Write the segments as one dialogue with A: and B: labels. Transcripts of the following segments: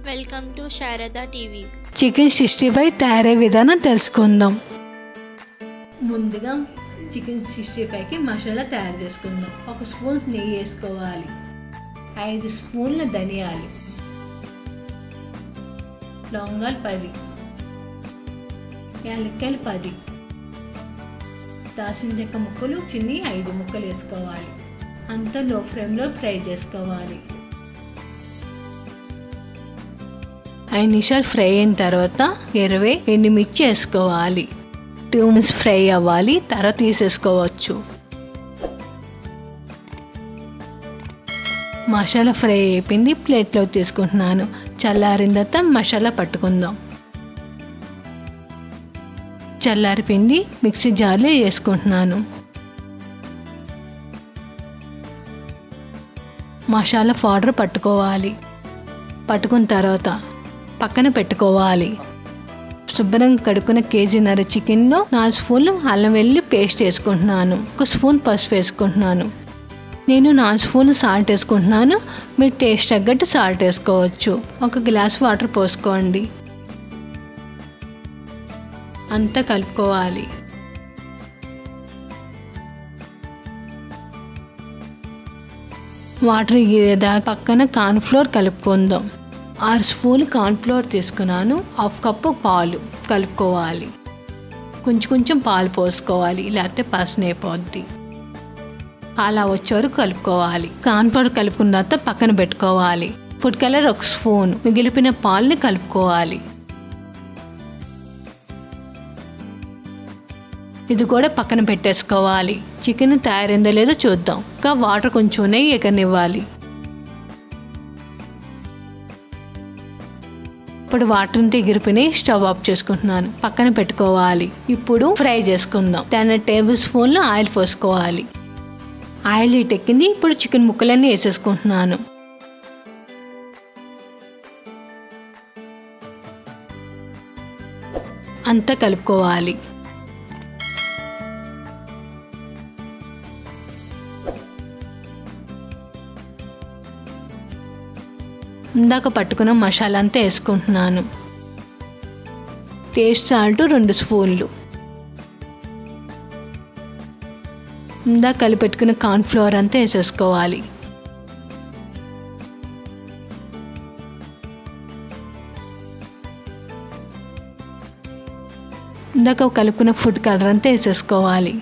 A: Welcome to Sharada TV.
B: Chicken 65 తయారయ్యే విధానం తెలుసుకుందాం. ముందుగా చికెన్ 65కి మసాలా తయారు చేసుకుందాం. 1 స్పూన్ నెయ్యి వేసుకోవాలి, 5 స్పూన్ల ధనియాలు, లవంగాలు 10, యాలక్కాయలు 10, దాల్చిన చెక్క ముక్కలు చిన్ని 5 ముక్కలు వేసుకోవాలి. అంతా లో ఫ్లేమ్లో ఫ్రై చేసుకోవాలి. 5 నిమిషాలు ఫ్రై అయిన తర్వాత 20 ఎండుమిర్చి వేసుకోవాలి. 2 మినిట్స్ ఫ్రై అవ్వాలి, తర్వాత తీసేసుకోవచ్చు. మసాలా ఫ్రై అయిపోయింది, ప్లేట్లో తీసుకుంటున్నాను. చల్లారిన తర్వాత మసాలా పట్టుకుందాం. చల్లారిపోయింది, మిక్సీ జార్లో వేసుకుంటున్నాను. మసాలా పౌడర్ పట్టుకోవాలి. పట్టుకున్న తర్వాత పక్కన పెట్టుకోవాలి. శుభ్రంగా కడుక్కున్న కేజీన్నర చికెన్లో 4 స్పూన్లు అల్లం వెల్లుల్లి పేస్ట్ వేసుకుంటున్నాను. 1 స్పూన్ పసుపు వేసుకుంటున్నాను. నేను 4 స్పూన్లు సాల్ట్ వేసుకుంటున్నాను. మీరు టేస్ట్ తగ్గట్టు సాల్ట్ వేసుకోవచ్చు. 1 గ్లాస్ వాటర్ పోసుకోండి. అంతా కలుపుకోవాలి. వాటర్ ఇగేదాకా పక్కన కార్న్ఫ్లోర్ కలుపుకుందాం. 6 స్పూన్లు కార్న్ఫ్లోర్ తీసుకున్నాను. 1/2 కప్పు పాలు కలుపుకోవాలి. కొంచెం పాలు పోసుకోవాలి, లేకపోతే పసనైపోద్ది. అలా వచ్చే వరకు కలుపుకోవాలి. కార్న్ఫ్లోర్ కలుపుకున్న తర్వాత పక్కన పెట్టుకోవాలి. ఫుడ్ కలర్ 1 స్పూన్, మిగిలిపోయిన పాలని కలుపుకోవాలి. ఇది కూడా పక్కన పెట్టేసుకోవాలి. చికెన్ తయారైందో లేదో చూద్దాం. ఇంకా వాటర్ కొంచెం ఉన్నాయి, ఎగనివ్వాలి. ఇప్పుడు వాటర్ అంతా ఎగిరిపోయి స్టవ్ ఆఫ్ చేసుకుంటున్నాను. పక్కన పెట్టుకోవాలి. ఇప్పుడు ఫ్రై చేసుకుందాం. 10 టేబుల్ స్పూన్లు ఆయిల్ పోసుకోవాలి. ఆయిల్ హీట్ ఎక్కింది. ఇప్పుడు చికెన్ ముక్కలన్నీ వేసేసుకుంటున్నాను. అంతా కలుపుకోవాలి. ఇందాక పట్టుకున్న మసాలా అంతా వేసుకుంటున్నాను. టేస్ట్ సాల్ట్ 2 స్పూన్లు. ఇందాక కలిపెట్టుకున్న కార్న్ఫ్లోర్ అంతా వేసేసుకోవాలి. ఇందాక కలుపుకున్న ఫుడ్ కలర్ అంతా వేసేసుకోవాలి.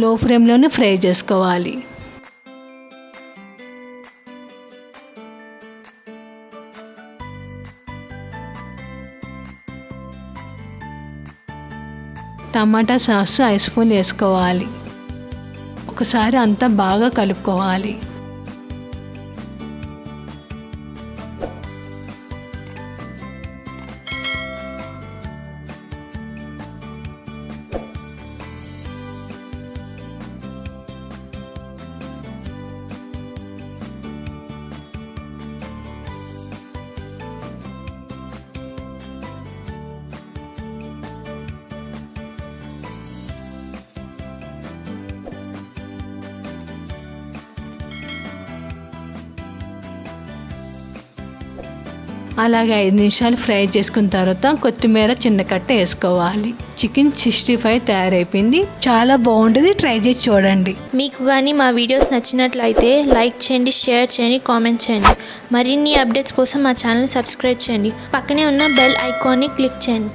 B: లో ఫ్లేమ్లోనే ఫ్రై చేసుకోవాలి. టమాటా సాస్ 5 స్పూన్లు వేసుకోవాలి. ఒకసారి అంతా బాగా కలుపుకోవాలి. అలాగే 5 నిమిషాలు ఫ్రై చేసుకున్న తర్వాత కొత్తిమీర చిన్న కట్ట వేసుకోవాలి. చికెన్ 65 తయారైపోయింది. చాలా బాగుంటుంది, ట్రై చేసి చూడండి.
A: మీకు కానీ మా వీడియోస్ నచ్చినట్లయితే లైక్ చేయండి, షేర్ చేయండి, కామెంట్ చేయండి. మరిన్ని అప్డేట్స్ కోసం మా ఛానల్ సబ్స్క్రైబ్ చేయండి. పక్కనే ఉన్న బెల్ ఐకాన్ని క్లిక్ చేయండి.